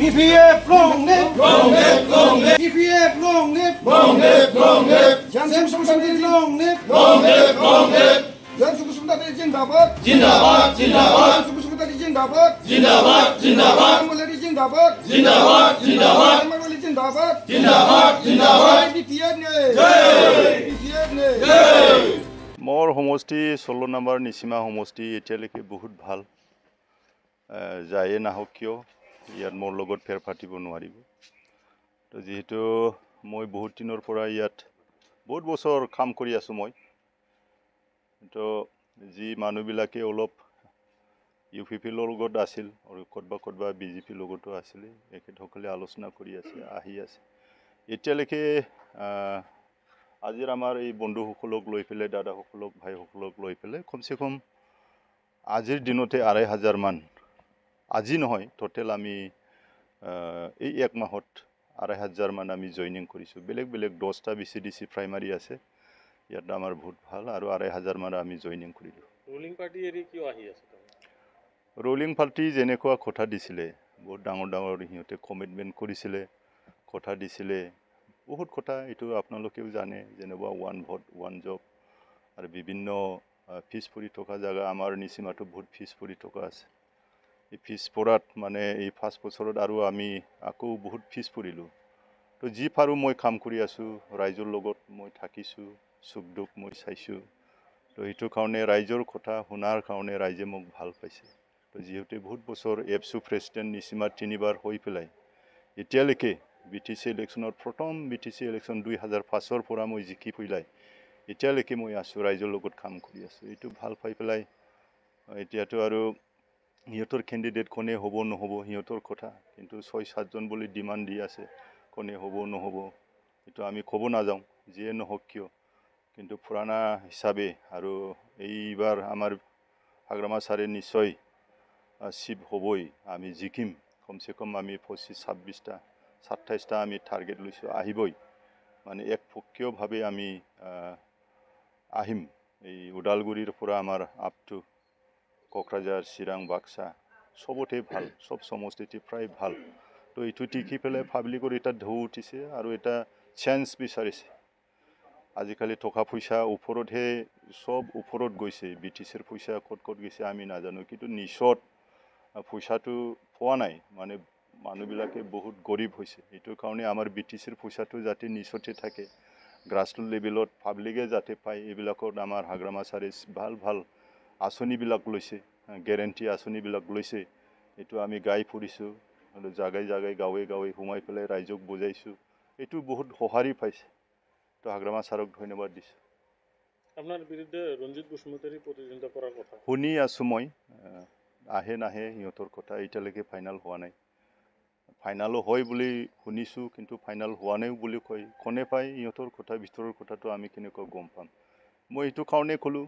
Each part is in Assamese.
EPF long live, long live, long live. EPF long live, long live, long live. Jansim Sumsandiri long live, long live, long live. Jansim Sumsandiri Jindabad, Jindabad, Jindabad. Jansim Sumsandiri Jindabad, Jindabad, Jindabad. Mangolari Jindabad, Jindabad, Jindabad. Mangolari Jindabad, Jindabad, Jindabad. EPF ne, Jai. EPF ne, Jai. More homosti, 16 number Nisima homosti, eteleke বহুত ভাল যায় না হোক কিয় ইয়াত মোৰ লগত ফেৰ পাতিব নোৱাৰিব তো যেহেতু মই বহুত দিনৰ পৰা ইয়াত বহুত বছৰ কাম কৰি আছো মই তো যি মানুহবিলাকে অলপ ইউপিপি লগত আছিল আৰু কতবা বিজেপি লগতো আছিল একেসকলে আলোচনা কৰি আছে আহি আছে এতিয়ালৈকে আজিৰ আমাৰ এই বন্ধুসকলক লৈ পেলাই দাদাসকলক ভাইসকলক লৈ পেলাই কমসে কম আজিৰ দিনতে ২,৫০০ মান আজি নহয় টোটাল আমি এই এক মাহত ২,৫০০ মান আমি জয়েনিং কৰিছো বেলেগ বেলেগ 10টা বিসিডিসি প্ৰাইমাৰী আছে ইয়াত আমাৰ বহুত ভাল আৰু ২,৫০০ মান আমি জয়েনিং কৰিলো ৰুলিং পাৰ্টি এৰি কিয় আহি আছে ৰুলিং পাৰ্টি যেনেকুৱা কথা দিছিলে বহুত ডাঙৰ হিহঁতে কমিটমেন্ট কৰিছিলে কথা দিছিলে বহুত কথা এটো আপোনালোকেও জানে যেনেবা ওয়ান ভোট ওয়ান জব আৰু বিভিন্ন ফিস পৰি থকা জায়গা আমাৰ নিচিমাটো বহুত ফিস পৰি থকা আছে এই ফিস পৰাত মানে এই 5 বছৰত আৰু আমি আকৌ বহুত ফিস পৰিলো তো যি পাৰো মই কাম কৰি আছো ৰাইজৰ লগত মই থাকিছো সুখ দুখ মই চাইছো তো এটো কাৰণে ৰাইজৰ কথা শুনাৰ কাৰণে ৰাইজে মোক ভাল পাইছে তো যেহেতু বহুত বছৰ এফসু প্ৰেসিডেন্ট নিচিমা 3বাৰ হৈ পেলাই এতিয়ালৈকে বিটিসি ইলেকশনৰ প্ৰথম বিটিসি ইলেকশন 2005ৰ পৰা মই জিকি পইলাই এতিয়ালৈকে মই আছো ৰাইজৰ লগত কাম কৰি আছো এটো ভাল পাই পেলাই এতিয়াতো আৰু হিয়তৰ ক্যান্ডিডেট কোনে হ'ব নহব হিয়তৰ কথা কিন্তু 6-7 জন বুলি ডিমান্ড দি আছে কোনে হ'ব নহব এটো আমি ক'ব না যাও যিয়ে নহক কিয় কিন্তু পুরানা হিসাবে আৰু এইবাৰ আমাৰ হাগ্রামা সারে নিশ্চয় শিব হবই আমি জিকিম কমসে কম আমি 25-26টা 27টা আমি টার্গেট লইছো আহিবই মানে এক পক্ষীয় ভাবে আমি আহিম এই উদালগুৰিৰ পৰা আমাৰ আপ টু কোকৰাঝাৰ চিৰাং বাক্সা সবতে ভাল সব সমষ্টিতে প্ৰায় ভাল তো এটো টিকি পেলে পাব্লিকৰ এটা ঢৌ উঠিছে আৰু এটা চান্স বিচাৰিছে আজিকালি টকা পয়সা ওপৰতহে সব ওপৰত গৈছে বিটিসিৰ পয়সা কত গৈছে আমি নাজানো কিন্তু নিশত পয়সাটো পোৱা নাই মানে মানুহবিলাকে বহুত গৰীব হৈছে এটো কাৰণে আমাৰ বিটিসিৰ পয়সাটো যাতে নিশতে থাকে গ্ৰাসৰুট লেভেলত পাব্লিকে যাতে পায় এইবিলাকত আমাৰ হাগ্ৰামা সাৰে ভাল আঁচনি বিলাক লৈছে গ্যাৰান্টি আঁচনি বিলাক লৈছে এটো আমি গাই ফুৰিছো আৰু জাগাই গাঁৱে হুমাই পেলাই ৰাইজক বুজাইছো এটো বহুত সহাৰি পাইছে তো হাগ্ৰামা সাৰক ধন্যবাদ দিছো আপোনাৰ বিৰুদ্ধে ৰঞ্জিত বসুমতাৰী প্ৰতিদ্বন্দ্বিতা কৰাৰ কথা শুনি আছো মই আহে নাহে হিয়তৰ কথা এতিয়ালৈকে ফাইনাল হোৱা নাই ফাইনালো হয় বুলি শুনিছো কিন্তু ফাইনাল হোৱা নাই বুলি কয় কোনে পায় হিয়তৰ কথা ভিতৰৰ কথাটো আমি কেনেকৈ গম পাম মই এটো কাৰণে কলো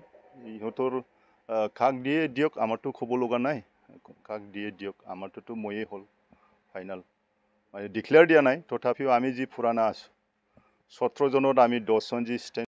হিয়তৰ কাক দিয়ে দিয়ক আমাৰটো খব লগা নাই কাক দিয়ে দিয়ক আমাৰটো ময়ে হল ফাইনাল মানে ডিক্লেয়াৰ দিয়া নাই তথাপিও আমি যি পুৰানা আছো 17 জনত আমি 10 জন যি